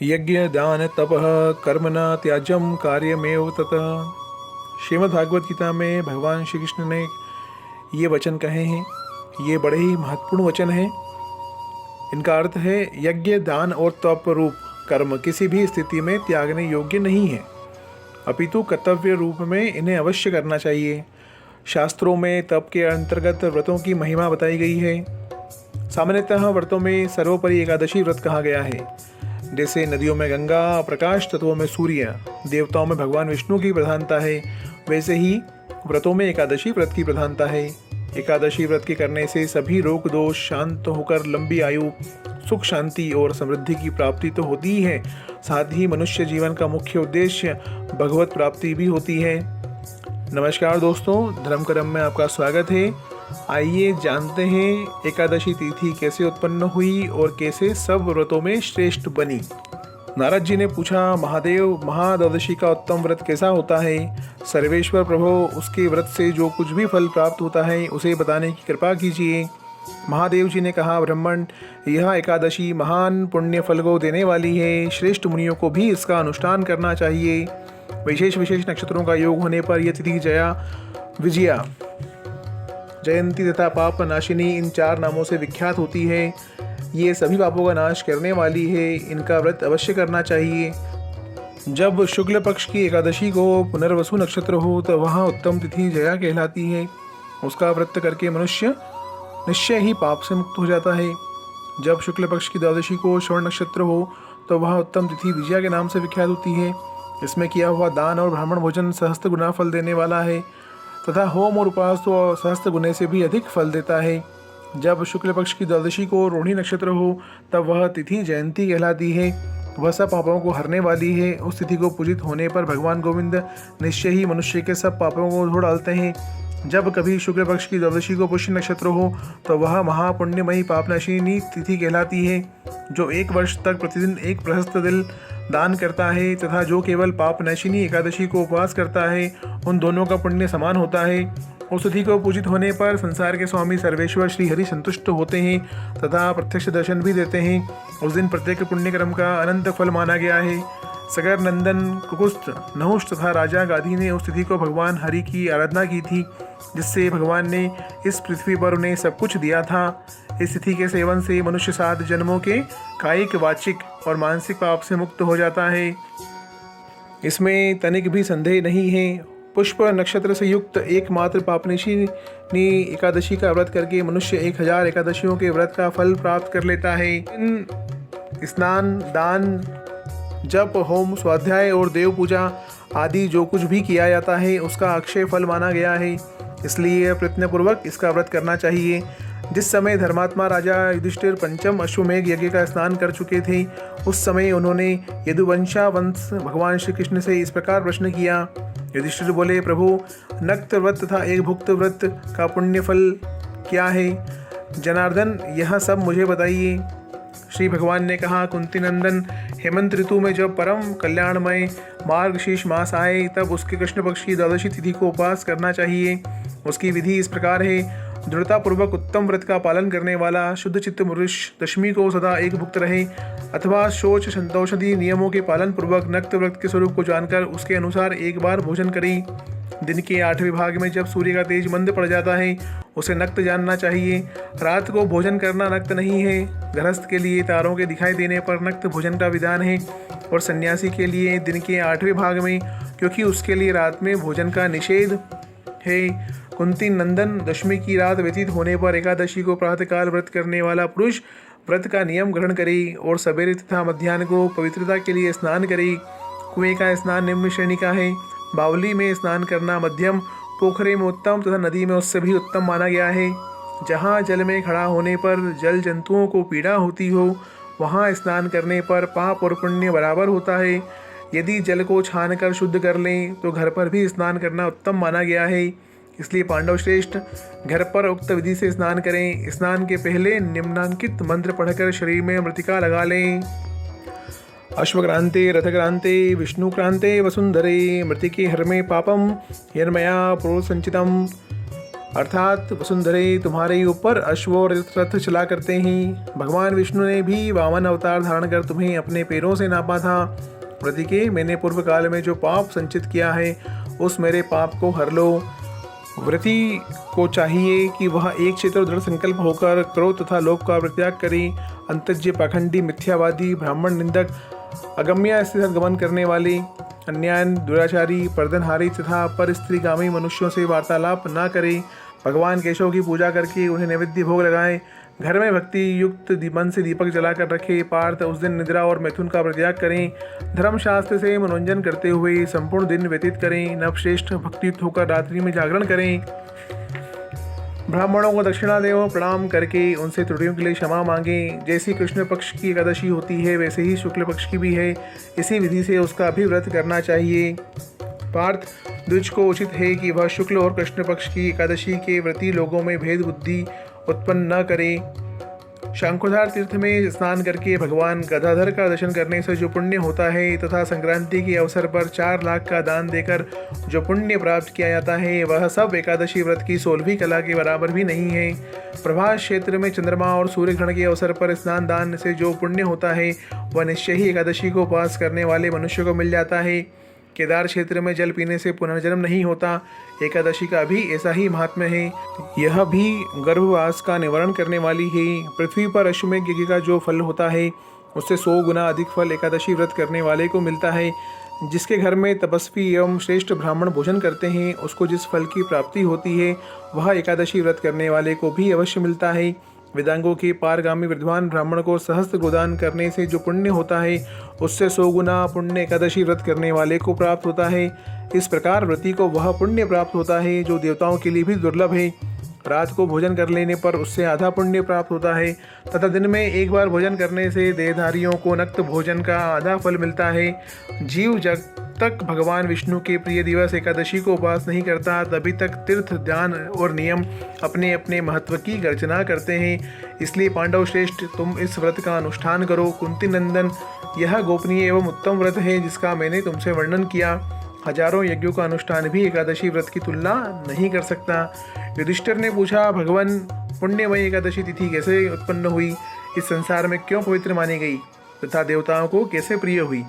यज्ञ दान तपः कर्म न त्याज्यम कार्यमेव ततः। श्रीमद् भागवत गीता में भगवान श्री कृष्ण ने ये वचन कहे हैं। ये बड़े ही महत्वपूर्ण वचन हैं। इनका अर्थ है यज्ञ दान और तप रूप कर्म किसी भी स्थिति में त्यागने योग्य नहीं है, अपितु कर्तव्य रूप में इन्हें अवश्य करना चाहिए। शास्त्रों में तप के अंतर्गत व्रतों की महिमा बताई गई है। सामान्यतः व्रतों में सर्वोपरि एकादशी व्रत कहा गया है। जैसे नदियों में गंगा, प्रकाश तत्वों में सूर्य, देवताओं में भगवान विष्णु की प्रधानता है, वैसे ही व्रतों में एकादशी व्रत की प्रधानता है। एकादशी व्रत के करने से सभी रोग दोष शांत होकर लंबी आयु, सुख शांति और समृद्धि की प्राप्ति तो होती ही है, साथ ही मनुष्य जीवन का मुख्य उद्देश्य भगवत प्राप्ति भी होती है। नमस्कार दोस्तों, धर्म कर्म में आपका स्वागत है। आइए जानते हैं एकादशी तिथि कैसे उत्पन्न हुई और कैसे सब व्रतों में श्रेष्ठ बनी। नारद जी ने पूछा, महादेव, महाद्वादशी का उत्तम व्रत कैसा होता है? सर्वेश्वर प्रभु, उसके व्रत से जो कुछ भी फल प्राप्त होता है उसे बताने की कृपा कीजिए। महादेव जी ने कहा, ब्राह्मण, यह एकादशी महान पुण्य फल को देने वाली है। श्रेष्ठ मुनियों को भी इसका अनुष्ठान करना चाहिए। विशेष विशेष नक्षत्रों का योग होने पर यह तिथि जया, विजया, जयंती तथा पाप नाशिनी इन 4 नामों से विख्यात होती है। ये सभी पापों का नाश करने वाली है। इनका व्रत अवश्य करना चाहिए। जब शुक्ल पक्ष की एकादशी को पुनर्वसु नक्षत्र हो तो वह उत्तम तिथि जया कहलाती है। उसका व्रत करके मनुष्य निश्चय ही पाप से मुक्त हो जाता है। जब शुक्ल पक्ष की द्वादशी को श्रवण नक्षत्र हो तो वह उत्तम तिथि विजया के नाम से विख्यात होती है। इसमें किया हुआ दान और ब्राह्मण भोजन सहस्त्र गुना फल देने वाला है तथा होम और उपास तो सहस्त्र गुने से भी अधिक फल देता है। जब शुक्ल पक्ष की द्वादशी को रोहिणी नक्षत्र हो तब वह तिथि जयंती कहलाती है। वह सब पापों को हरने वाली है। उस तिथि को पूजित होने पर भगवान गोविंद निश्चय ही मनुष्य के सब पापों को धो डालते हैं। जब कभी शुक्ल पक्ष की द्वादशी को पुष्य नक्षत्र हो तो वह महापुण्यमयी पापनाशिनी तिथि कहलाती है। जो 1 वर्ष तक प्रतिदिन 1 प्रहस्त दिल दान करता है तथा जो केवल पापनाशिनी एकादशी को उपवास करता है, उन दोनों का पुण्य समान होता है। उस तिथि को पूजित होने पर संसार के स्वामी सर्वेश्वर श्री हरि संतुष्ट होते हैं तथा प्रत्यक्ष दर्शन भी देते हैं। उस दिन प्रत्येक पुण्य कर्म का अनंत फल माना गया है। सगर नंदन, कुकुस्त, नहुष तथा राजा गाधी ने उस तिथि को भगवान हरि की आराधना की थी, जिससे भगवान ने इस पृथ्वी पर उन्हें सब कुछ दिया था। इस तिथि के सेवन से मनुष्य 7 जन्मों के कायिक, वाचिक और मानसिक पाप से मुक्त हो जाता है। इसमें तनिक भी संदेह नहीं है। पुष्प नक्षत्र से युक्त एकमात्र पापनाशिनी एकादशी का व्रत करके मनुष्य 1000 एकादशियों के व्रत का फल प्राप्त कर लेता है। स्नान, दान, जप, होम, स्वाध्याय और देव पूजा आदि जो कुछ भी किया जाता है उसका अक्षय फल माना गया है। इसलिए प्रयत्नपूर्वक इसका व्रत करना चाहिए। जिस समय धर्मात्मा राजा युधिष्ठिर पंचम अश्वमेघ यज्ञ का स्नान कर चुके थे, उस समय उन्होंने यदुवंशा वंश भगवान श्री कृष्ण से इस प्रकार प्रश्न किया। युधिष्ठिर बोले, प्रभु, नक्त व्रत तथा एक भुक्त व्रत का पुण्य फल क्या है? जनार्दन, यह सब मुझे बताइए। श्री भगवान ने कहा, कुंती नंदन, हेमंत ऋतु में जब परम कल्याणमय मार्गशीर्ष मास आए तब उसके कृष्ण पक्ष की द्वादशी तिथि को उपवास करना चाहिए। उसकी विधि इस प्रकार है। दृढ़तापूर्वक उत्तम व्रत का पालन करने वाला शुद्ध चित्त पुरुष दशमी को सदा एक भुक्त रहे अथवा शोच संतोषादि नियमों के पालन पूर्वक नक्त व्रत के स्वरूप को जानकर उसके अनुसार एक बार भोजन करे। दिन के 8वें भाग में जब सूर्य का तेज मंद पड़ जाता है उसे नक्त जानना चाहिए। रात को भोजन करना नक्त नहीं है। गृहस्थ के लिए तारों के दिखाई देने पर नक्त भोजन का विधान है और सन्यासी के लिए दिन के 8वें भाग में, क्योंकि उसके लिए रात में भोजन का निषेध है। कुंती नंदन, दशमी की रात व्यतीत होने पर एकादशी को प्रातःकाल व्रत करने वाला पुरुष व्रत का नियम ग्रहण करे और सवेरे तथा मध्याह्न को पवित्रता के लिए स्नान करे। कुएं का स्नान निम्न श्रेणी का है। बावली में स्नान करना मध्यम, पोखरे में उत्तम तथा नदी में उससे भी उत्तम माना गया है। जहाँ जल में खड़ा होने पर जल जंतुओं को पीड़ा होती हो, वहाँ स्नान करने पर पाप और पुण्य बराबर होता है। यदि जल को छान कर शुद्ध कर लें तो घर पर भी स्नान करना उत्तम माना गया है। इसलिए पांडव श्रेष्ठ घर पर उक्त विधि से स्नान करें। स्नान के पहले निम्नांकित मंत्र पढ़कर शरीर में मृतिका लगा लें। अश्वक्रांते रथक्रांते विष्णुक्रांते वसुंधरे मृतिके हर्मे पापम यन्मया प्रोसंचितम अर्थात वसुंधरे तुम्हारे ऊपर अश्व और रथ चला करते हैं। भगवान विष्णु ने भी वामन अवतार धारण कर तुम्हें अपने पैरों से नापा था। व्रतिके, मैंने पूर्व काल में जो पाप संचित किया है उस मेरे पाप को हर लो। व्रती को चाहिए कि वह एक चित्त और दृढ़ संकल्प होकर क्रोध तथा लोभ का परित्याग करे। अंतज्य, पाखंडी, मिथ्यावादी, ब्राह्मण निंदक, अगम्य स्थित गमन करने वाले, अन्याय, दुराचारी, पर्दनहारी तथा पर स्त्रीगामी मनुष्यों से वार्तालाप न करे। भगवान केशव की पूजा करके उन्हें नैवेद्य भोग लगाएं। घर में भक्ति युक्त मन से दीपक जलाकर रखे। पार्थ, उस दिन निद्रा और मैथुन का परित्याग करें। धर्मशास्त्र से मनोरंजन करते हुए संपूर्ण दिन व्यतीत करें। नवश्रेष्ठ भक्तियुक्त होकर रात्रि में जागरण करें। ब्राह्मणों को दक्षिणा देव प्रणाम करके उनसे त्रुटियों के लिए क्षमा मांगें। जैसी कृष्ण पक्ष की एकादशी होती है वैसे ही शुक्ल पक्ष की भी है। इसी विधि से उसका भी व्रत करना चाहिए। पार्थ, द्विज को उचित है कि वह शुक्ल और कृष्ण पक्ष की एकादशी के व्रती लोगों में भेद बुद्धि उत्पन्न न करे। शंकुधार तीर्थ में स्नान करके भगवान गदाधर का दर्शन करने से जो पुण्य होता है तथा संक्रांति के अवसर पर 4 लाख का दान देकर जो पुण्य प्राप्त किया जाता है वह सब एकादशी व्रत की 16वीं कला के बराबर भी नहीं है। प्रभास क्षेत्र में चंद्रमा और सूर्य ग्रहण के अवसर पर स्नान दान से जो पुण्य होता है वह निश्चय ही एकादशी को उपास करने वाले मनुष्य को मिल जाता है। केदार क्षेत्र में जल पीने से पुनर्जन्म नहीं होता। एकादशी का भी ऐसा ही महात्म्य है। यह भी गर्भवास का निवारण करने वाली है। पृथ्वी पर अश्वमेध यज्ञ का जो फल होता है उससे 100 गुना अधिक फल एकादशी व्रत करने वाले को मिलता है। जिसके घर में तपस्वी एवं श्रेष्ठ ब्राह्मण भोजन करते हैं उसको जिस फल की प्राप्ति होती है वह एकादशी व्रत करने वाले को भी अवश्य मिलता है। वेदांगों के पारगामी विद्वान ब्राह्मण को सहस्त्र गोदान करने से जो पुण्य होता है उससे 100 गुना पुण्य एकादशी व्रत करने वाले को प्राप्त होता है। इस प्रकार व्रती को वह पुण्य प्राप्त होता है जो देवताओं के लिए भी दुर्लभ है। रात को भोजन कर लेने पर उससे आधा पुण्य प्राप्त होता है तथा दिन में एक बार भोजन करने से देहधारियों को नक्त भोजन का आधा फल मिलता है। जीव जब तक भगवान विष्णु के प्रिय दिवस एकादशी को उपास नहीं करता तभी तक तीर्थ, ध्यान और नियम अपने अपने महत्व की गर्जना करते हैं। इसलिए पांडव श्रेष्ठ, तुम इस व्रत का अनुष्ठान करो। कुंती नंदन, यह गोपनीय एवं उत्तम व्रत है जिसका मैंने तुमसे वर्णन किया। हजारों यज्ञों का अनुष्ठान भी एकादशी व्रत की तुलना नहीं कर सकता। युधिष्ठिर ने पूछा, भगवान, पुण्यमयी एकादशी तिथि कैसे उत्पन्न हुई? इस संसार में क्यों पवित्र मानी गई तथा देवताओं को कैसे प्रिय हुई?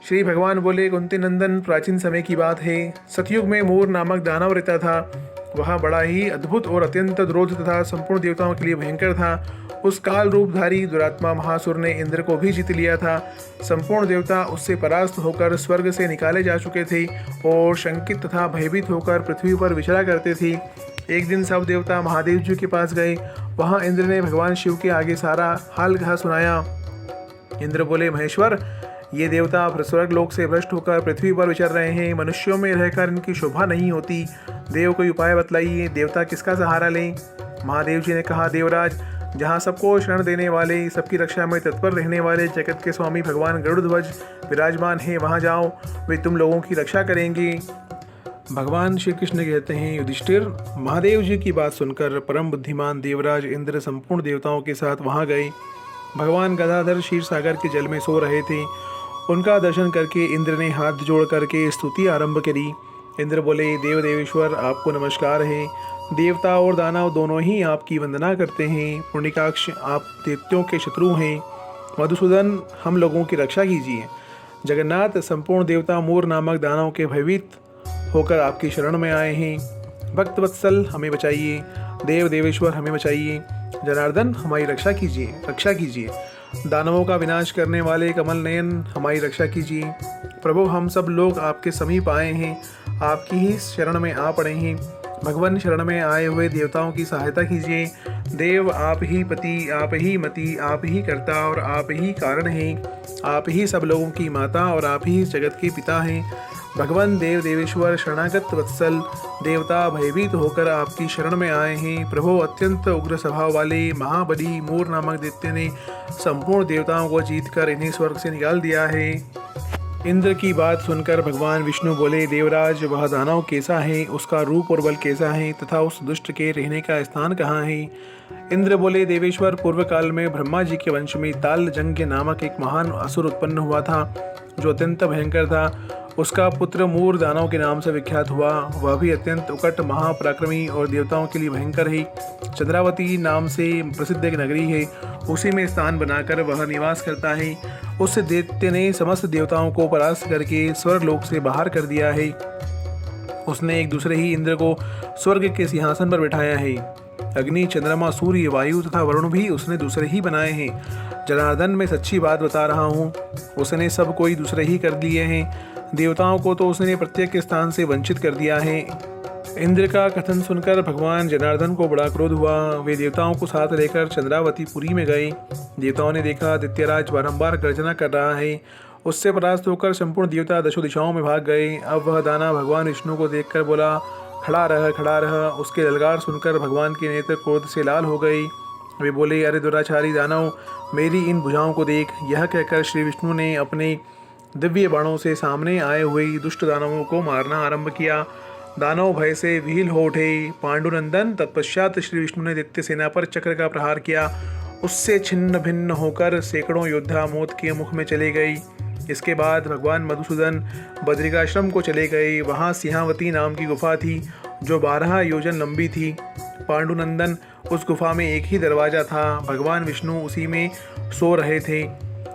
श्री भगवान बोले, कुंती नंदन, प्राचीन समय की बात है। सतयुग में मोर नामक दानव रहता था। वह बड़ा ही अद्भुत और अत्यंत क्रोध तथा संपूर्ण देवताओं के लिए भयंकर था। उस काल रूपधारी दुरात्मा महासुर ने इंद्र को भी जीत लिया था। संपूर्ण देवता उससे परास्त होकर स्वर्ग से निकाले जा चुके थे और शंकित तथा भयभीत होकर पृथ्वी पर विचरा करते थे। एक दिन सब देवता महादेव जी के पास गए। वहाँ इंद्र ने भगवान शिव के आगे सारा हाल कहा सुनाया। इंद्र बोले, महेश्वर, ये देवता स्वर्ग लोक से भ्रष्ट होकर पृथ्वी पर विचर रहे हैं। मनुष्यों में रहकर इनकी शोभा नहीं होती। देव कोई उपाय बतलाइए, देवता किसका सहारा लें? महादेव जी ने कहा, देवराज, जहाँ सबको शरण देने वाले, सबकी रक्षा में तत्पर रहने वाले जगत के स्वामी भगवान गरुड़ध्वज विराजमान हैं, वहाँ जाओ, वे तुम लोगों की रक्षा करेंगे। भगवान श्री कृष्ण कहते हैं, युधिष्ठिर, महादेव जी की बात सुनकर परम बुद्धिमान देवराज इंद्र संपूर्ण देवताओं के साथ वहाँ गए। भगवान गदाधर क्षीर सागर के जल में सो रहे थे। उनका दर्शन करके इंद्र ने हाथ जोड़ करके स्तुति आरंभ करी। इंद्र बोले, देव देवेश्वर, आपको नमस्कार है। देवता और दानव दोनों ही आपकी वंदना करते हैं। पुण्यकाक्ष, आप दैत्यों के शत्रु हैं। मधुसूदन, हम लोगों की रक्षा कीजिए। जगन्नाथ, संपूर्ण देवता मोर नामक दानव के भयभीत होकर आपकी शरण में आए हैं। भक्त वत्सल, हमें बचाइए। देव देवेश्वर, हमें बचाइए। जनार्दन, हमारी रक्षा कीजिए, रक्षा कीजिए। दानवों का विनाश करने वाले कमल नयन, हमारी रक्षा कीजिए। प्रभु, हम सब लोग आपके समीप आए हैं, आपकी ही शरण में आ पड़े हैं। भगवान, शरण में आए हुए देवताओं की सहायता कीजिए। देव, आप ही पति, आप ही मति, आप ही कर्ता और आप ही कारण हैं। आप ही सब लोगों की माता और आप ही जगत के पिता हैं। भगवान देव देवेश्वर, शरणागत वत्सल देवता भयभीत होकर आपकी शरण में आए हैं। प्रभु, अत्यंत उग्र स्वभाव वाले महाबली मोर नामक दैत्य ने संपूर्ण देवताओं को जीतकर इन्हें स्वर्ग से निकाल दिया है। इंद्र की बात सुनकर भगवान विष्णु बोले, देवराज, वह दानव कैसा है, उसका रूप और बल कैसा है तथा उस दुष्ट के रहने का स्थान कहाँ है? इंद्र बोले, देवेश्वर, पूर्व काल में ब्रह्मा जी के वंश में तालजंघ्य नामक एक महान असुर उत्पन्न हुआ था जो अत्यंत भयंकर था। उसका पुत्र मूर दानव के नाम से विख्यात हुआ। वह भी अत्यंत उकट, महापराक्रमी और देवताओं के लिए भयंकर है। चंद्रावती नाम से प्रसिद्ध एक नगरी है, उसी में स्थान बनाकर वह निवास करता है। उस दैत्य ने समस्त देवताओं को परास्त करके स्वर्गलोक से बाहर कर दिया है। उसने एक दूसरे ही इंद्र को स्वर्ग के सिंहासन पर बिठाया है। अग्नि, चंद्रमा, सूर्य, वायु तथा वरुण भी उसने दूसरे ही बनाए हैं। जनार्दन, मैं सच्ची बात बता रहा हूँ, उसने सब कोई दूसरे ही कर दिए हैं। देवताओं को तो उसने प्रत्येक स्थान से वंचित कर दिया है। इंद्र का कथन सुनकर भगवान जनार्दन को बड़ा क्रोध हुआ। वे देवताओं को साथ लेकर चंद्रावतीपुरी में गए। देवताओं ने देखा दैत्यराज बारंबार गर्जना कर रहा है। उससे परास्त होकर संपूर्ण देवता दशों दिशाओं में भाग गए। अब वह दाना भगवान विष्णु को देखकर बोला, खड़ा रह, खड़ा रह। उसके ललकार सुनकर भगवान के नेत्र क्रोध से लाल हो गए। वे बोले, अरे दुराचारी दानव, मेरी इन भुजाओं को देख। यह कहकर श्री विष्णु ने अपने दिव्य बाणों से सामने आए हुए दुष्ट दानवों को मारना आरंभ किया। दानव भय से विहील हो उठे। पांडुनंदन, तत्पश्चात श्री विष्णु ने दैत्य सेना पर चक्र का प्रहार किया। उससे छिन्न भिन्न होकर सैकड़ों योद्धा मौत के मुख में चले गए। इसके बाद भगवान मधुसूदन बद्रिकाश्रम को चले गए। वहाँ सिंहावती नाम की गुफा थी जो 12 योजन लंबी थी। पांडुनंदन, उस गुफा में एक ही दरवाजा था। भगवान विष्णु उसी में सो रहे थे।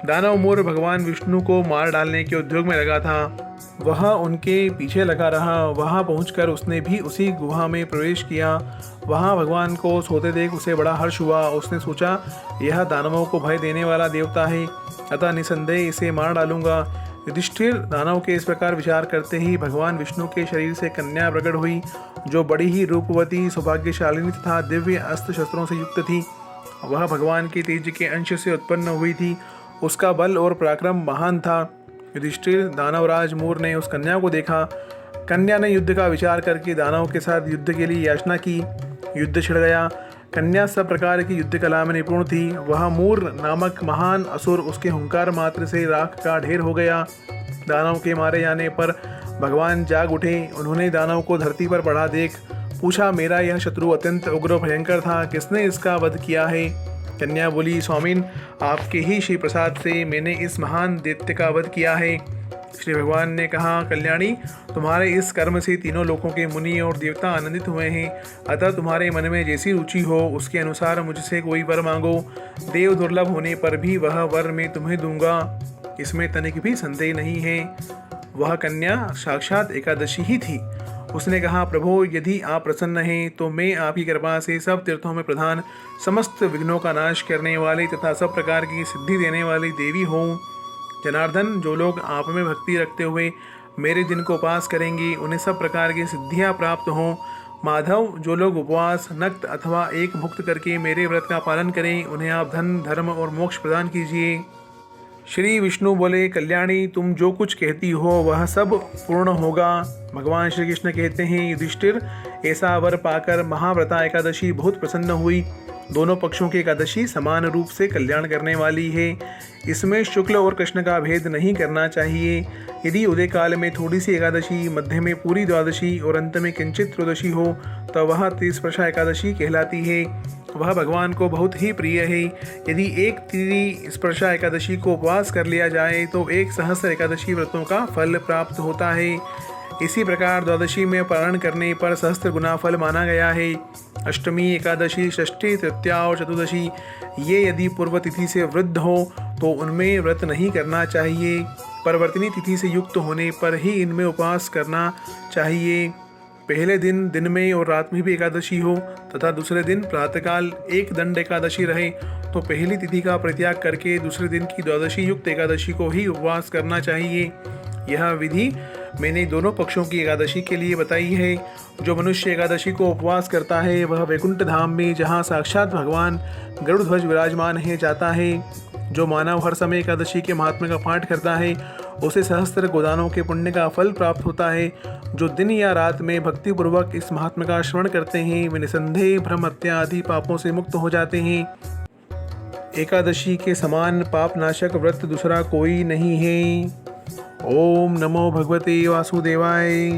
दानव मूर भगवान विष्णु को मार डालने के उद्योग में लगा था। वह उनके पीछे लगा रहा। वहां पहुंचकर उसने भी उसी गुफा में प्रवेश किया। वहां भगवान को सोते देख उसे बड़ा हर्ष हुआ। उसने सोचा, यह दानवों को भय देने वाला देवता है, अतः निसंदेह इसे मार डालूंगा। युधिष्ठिर, दानव के इस प्रकार विचार करते ही भगवान विष्णु के शरीर से कन्या प्रकट हुई, जो बड़ी ही रूपवती, सौभाग्यशालिनी तथा दिव्य अस्त्र शस्त्रों से युक्त थी। वह भगवान के तेज के अंश से उत्पन्न हुई थी। उसका बल और पराक्रम महान था। युधिष्ठिर, दानवराज मूर ने उस कन्या को देखा। कन्या ने युद्ध का विचार करके दानव के साथ युद्ध के लिए याचना की। युद्ध छिड़ गया। कन्या सब प्रकार की युद्ध कला में निपुण थी। वह मूर नामक महान असुर उसके हुंकार मात्र से राख का ढेर हो गया। दानव के मारे जाने पर भगवान जाग उठे। उन्होंने दानव को धरती पर पड़ा देख पूछा, मेरा यह शत्रु अत्यंत उग्र भयंकर था, किसने इसका वध किया है? कन्या बोली, स्वामिन, आपके ही श्री प्रसाद से मैंने इस महान दैत्य का वध किया है। श्री भगवान ने कहा, कल्याणी, तुम्हारे इस कर्म से तीनों लोकों के मुनि और देवता आनंदित हुए हैं। अतः तुम्हारे मन में जैसी रुचि हो उसके अनुसार मुझसे कोई वर मांगो। देव दुर्लभ होने पर भी वह वर मैं तुम्हें दूंगा, इसमें तनिक भी संदेह नहीं है। वह कन्या साक्षात एकादशी ही थी। उसने कहा, प्रभु, यदि आप प्रसन्न हैं तो मैं आपकी कृपा से सब तीर्थों में प्रधान, समस्त विघ्नों का नाश करने वाली तथा सब प्रकार की सिद्धि देने वाली देवी हूँ। जनार्दन, जो लोग आप में भक्ति रखते हुए मेरे दिन को उपास करेंगे उन्हें सब प्रकार की सिद्धियां प्राप्त हों। माधव, जो लोग उपवास, नक्त अथवा एक भुक्त करके मेरे व्रत का पालन करें उन्हें आप धन, धर्म और मोक्ष प्रदान कीजिए। श्री विष्णु बोले, कल्याणी, तुम जो कुछ कहती हो वह सब पूर्ण होगा। भगवान श्री कृष्ण कहते हैं, युधिष्ठिर, ऐसा वर पाकर महाव्रता एकादशी बहुत प्रसन्न हुई। दोनों पक्षों की एकादशी समान रूप से कल्याण करने वाली है। इसमें शुक्ल और कृष्ण का भेद नहीं करना चाहिए। यदि उदय काल में थोड़ी सी एकादशी, मध्य में पूरी द्वादशी और अंत में किंचित त्रयोदशी हो तो वह त्रिस्पर्शा एकादशी कहलाती है। वह भगवान को बहुत ही प्रिय है। यदि एक त्रिस्पर्शा एकादशी को उपवास कर लिया जाए तो एक सहस्र एकादशी व्रतों का फल प्राप्त होता है। इसी प्रकार द्वादशी में पारण करने पर सहस्त्र गुना फल माना गया है। अष्टमी, एकादशी, षष्ठी, तृतीया और चतुर्दशी ये यदि पूर्व तिथि से वृद्ध हो तो उनमें व्रत नहीं करना चाहिए। परिवर्तनी तिथि से युक्त होने पर ही इनमें उपवास करना चाहिए। पहले दिन दिन में और रात में भी एकादशी हो तथा दूसरे दिन प्रातःकाल एक दंड एकादशी रहे तो पहली तिथि का परित्याग करके दूसरे दिन की द्वादशी युक्त एकादशी को ही उपवास करना चाहिए। यह विधि मैंने दोनों पक्षों की एकादशी के लिए बताई है। जो मनुष्य एकादशी को उपवास करता है वह वैकुंठ धाम में, जहाँ साक्षात भगवान गरुड़ ध्वज विराजमान है, जाता है। जो मानव हर समय एकादशी के महात्म्य का पाठ करता है उसे सहस्त्र गोदानों के पुण्य का फल प्राप्त होता है। जो दिन या रात में भक्तिपूर्वक इस महात्म्य का श्रवण करते हैं वे निसंदेह भ्रम, हत्या आदि पापों से मुक्त हो जाते हैं। एकादशी के समान पापनाशक व्रत दूसरा कोई नहीं है। ओम नमो भगवते वासुदेवाय।